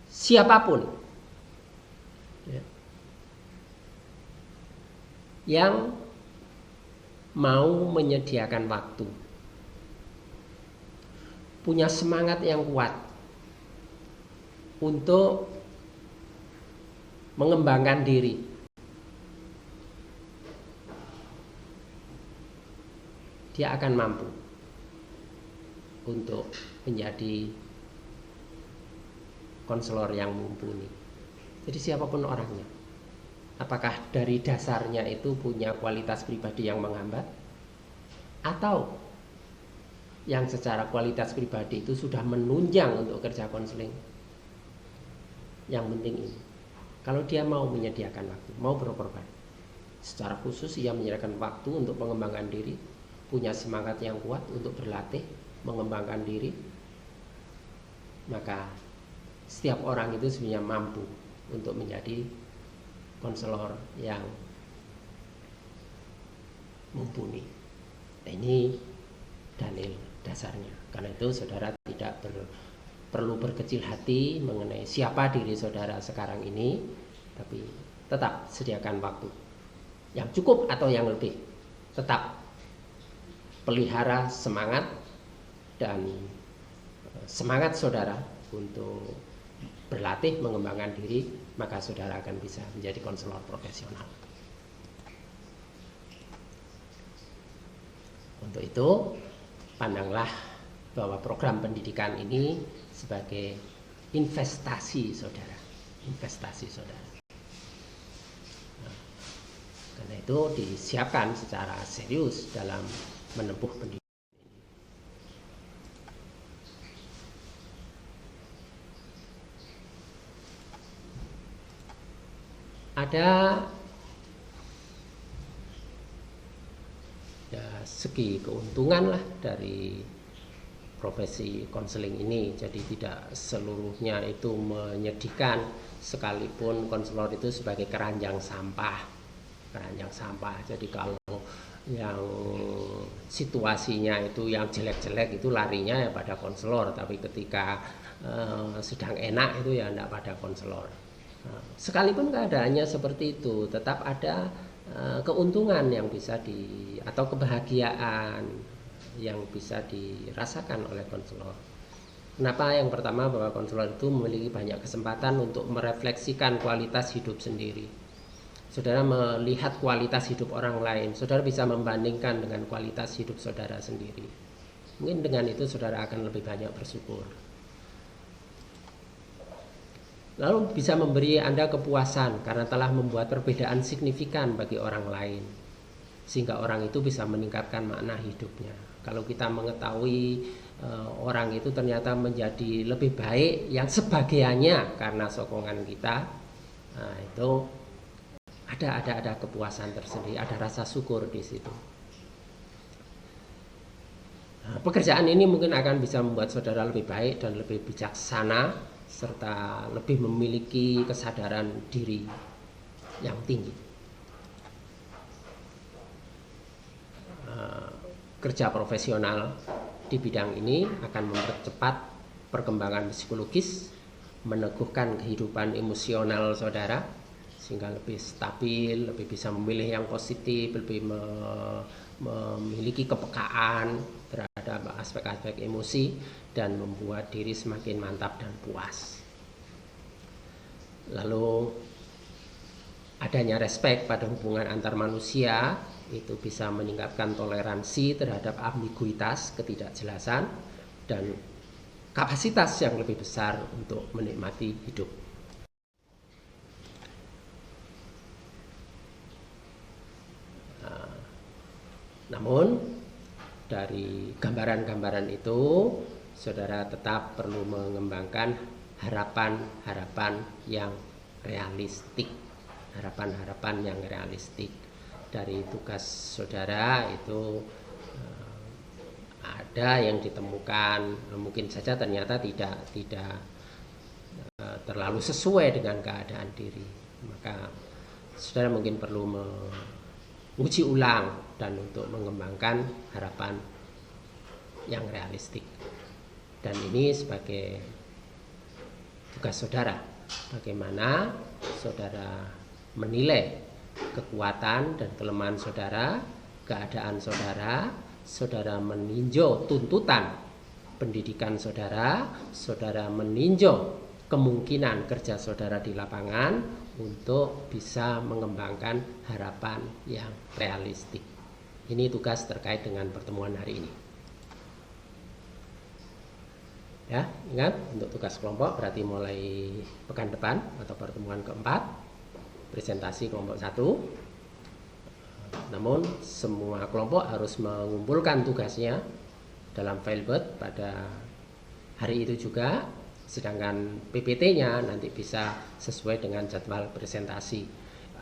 siapapun ya, yang mau menyediakan waktu, punya semangat yang kuat untuk mengembangkan diri, dia akan mampu untuk menjadi konselor yang mumpuni. Jadi siapapun orangnya, apakah dari dasarnya itu punya kualitas pribadi yang menghambat, atau yang secara kualitas pribadi itu sudah menunjang untuk kerja konseling. Yang penting ini, kalau dia mau menyediakan waktu, mau berkorban, secara khusus ia menyediakan waktu untuk mengembangkan diri, punya semangat yang kuat untuk berlatih, mengembangkan diri, maka setiap orang itu sebenarnya mampu untuk menjadi konselor yang mumpuni. Ini dalil dasarnya. Karena itu saudara tidak perlu berkecil hati mengenai siapa diri saudara sekarang ini, tapi tetap sediakan waktu yang cukup atau yang lebih. Tetap pelihara semangat dan semangat saudara untuk berlatih mengembangkan diri, maka saudara akan bisa menjadi konselor profesional. Untuk itu, pandanglah bahwa program pendidikan ini sebagai investasi saudara. Investasi saudara. Nah, karena itu disiapkan secara serius dalam menempuh pendidikan. Ada ya segi keuntungan lah dari profesi konseling ini. Jadi tidak seluruhnya itu menyedihkan, sekalipun konselor itu sebagai keranjang sampah. Jadi kalau yang situasinya itu yang jelek-jelek itu larinya ya pada konselor, tapi ketika sedang enak itu ya enggak pada konselor. Sekalipun keadaannya seperti itu, tetap ada keuntungan yang bisa atau kebahagiaan yang bisa dirasakan oleh konselor. Kenapa? Yang pertama, bahwa konselor itu memiliki banyak kesempatan untuk merefleksikan kualitas hidup sendiri. Saudara melihat kualitas hidup orang lain, saudara bisa membandingkan dengan kualitas hidup saudara sendiri. Mungkin dengan itu saudara akan lebih banyak bersyukur. Lalu bisa memberi Anda kepuasan karena telah membuat perbedaan signifikan bagi orang lain, sehingga orang itu bisa meningkatkan makna hidupnya. Kalau kita mengetahui orang itu ternyata menjadi lebih baik yang sebagiannya karena sokongan kita, nah itu ada kepuasan tersendiri, ada rasa syukur di situ. Nah, pekerjaan ini mungkin akan bisa membuat saudara lebih baik dan lebih bijaksana, serta lebih memiliki kesadaran diri yang tinggi. Kerja profesional di bidang ini akan mempercepat perkembangan psikologis, meneguhkan kehidupan emosional saudara, sehingga lebih stabil, lebih bisa memilih yang positif, lebih memiliki kepekaan terhadap aspek-aspek emosi, dan membuat diri semakin mantap dan puas. Lalu adanya respek pada hubungan antar manusia itu bisa meningkatkan toleransi terhadap ambiguitas, ketidakjelasan, dan kapasitas yang lebih besar untuk menikmati hidup. Namun dari gambaran-gambaran itu, saudara tetap perlu mengembangkan harapan-harapan yang realistik. Harapan-harapan yang realistik. Dari tugas saudara itu ada yang ditemukan, mungkin saja ternyata tidak terlalu sesuai dengan keadaan diri. Maka saudara mungkin perlu menguji ulang dan untuk mengembangkan harapan yang realistik. Dan ini sebagai tugas saudara, bagaimana saudara menilai kekuatan dan kelemahan saudara, keadaan saudara, saudara meninjau tuntutan pendidikan saudara, saudara meninjau kemungkinan kerja saudara di lapangan untuk bisa mengembangkan harapan yang realistik. Ini tugas terkait dengan pertemuan hari ini. Ya, ingat, untuk tugas kelompok berarti mulai pekan depan atau pertemuan keempat, presentasi kelompok 1. Namun semua kelompok harus mengumpulkan tugasnya dalam file Word pada hari itu juga, sedangkan PPT-nya nanti bisa sesuai dengan jadwal presentasi.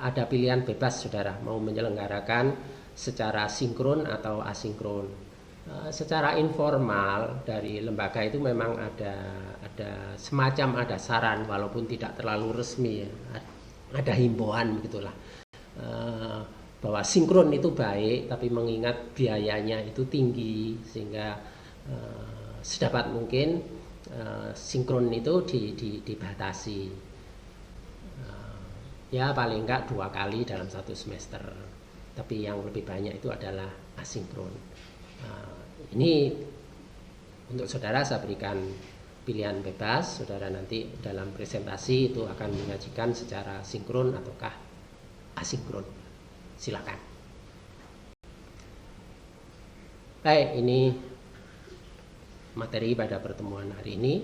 Ada pilihan bebas saudara, mau menyelenggarakan secara sinkron atau asinkron. Secara informal dari lembaga itu memang ada semacam ada saran, walaupun tidak terlalu resmi ya. Ada himbauan begitulah. bahwa sinkron itu baik, tapi mengingat biayanya itu tinggi, sehingga sedapat mungkin sinkron itu dibatasi. Ya paling enggak 2 kali dalam 1 semester, tapi yang lebih banyak itu adalah asinkron. Ini untuk saudara saya berikan pilihan bebas, saudara nanti dalam presentasi itu akan menyajikan secara sinkron ataukah asinkron. Silakan. Baik, ini materi pada pertemuan hari ini.